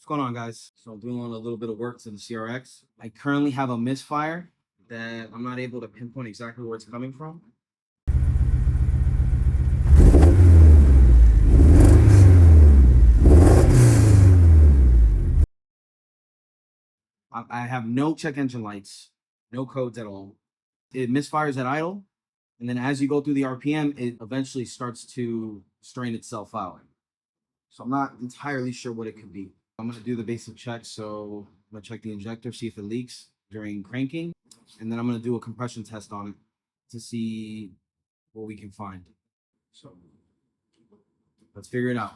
What's going on, guys? So I'm doing a little bit of work to the CRX. I currently have a misfire that I'm not able to pinpoint exactly where it's coming from. I have no check engine lights, no codes at all. It misfires at idle, and then as you go through the RPM, it eventually starts to strain itself out. So I'm not entirely sure what it could be. I'm gonna do the basic check. So I'm gonna check the injector, see if it leaks during cranking, and then I'm gonna do a compression test on it to see what we can find. So let's figure it out.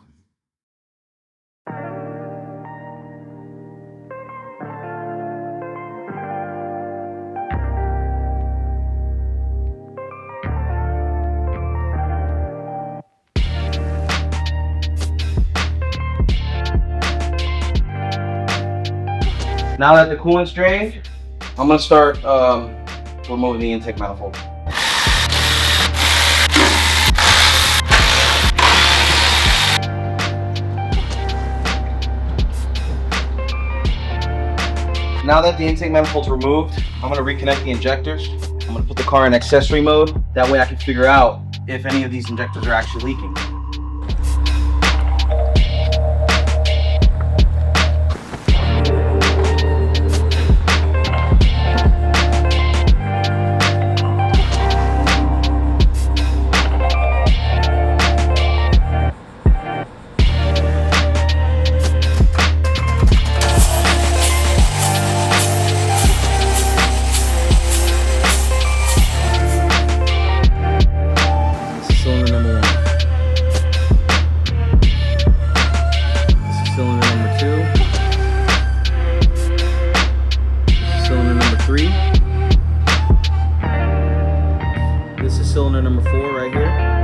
Now that the coolant's drained, I'm gonna start removing the intake manifold. Now that the intake manifold's removed, I'm gonna reconnect the injectors. I'm gonna put the car in accessory mode. That way I can figure out if any of these injectors are actually leaking. This is cylinder number 4 right here.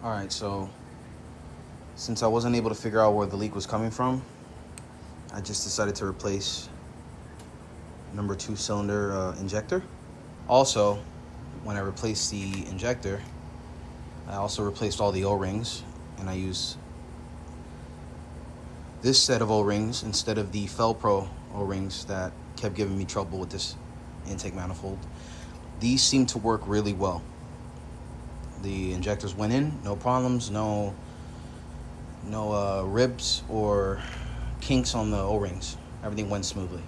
All right, so since I wasn't able to figure out where the leak was coming from, I just decided to replace number 2 cylinder injector. Also, when I replaced the injector, I also replaced all the O-rings, and I used this set of O-rings instead of the Felpro O-rings that kept giving me trouble with this intake manifold. These seem to work really well. The injectors went in, no problems, no ribs or kinks on the O-rings. Everything went smoothly.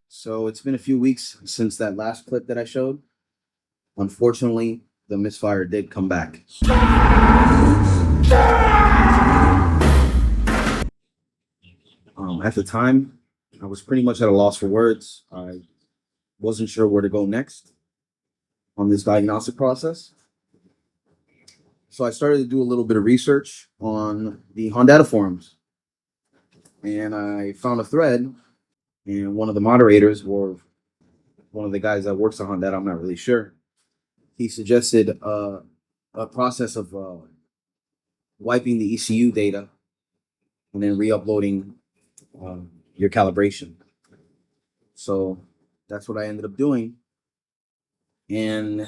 So it's been a few weeks since that last clip that I showed. Unfortunately, the misfire did come back. At the time, I was pretty much at a loss for words. I wasn't sure where to go next on this diagnostic process. So I started to do a little bit of research on the Honda forums. And I found a thread, and one of the moderators, or one of the guys that works on Honda, I'm not really sure, he suggested a process of wiping the ECU data and then re-uploading your calibration. So that's what I ended up doing. And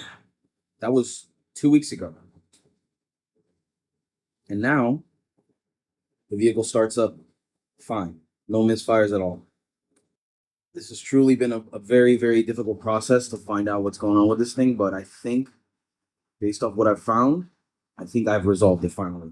that was 2 weeks ago. And now the vehicle starts up fine. No misfires at all. This has truly been a very, very difficult process to find out what's going on with this thing. But I think, based off what I've found, I think I've resolved it finally.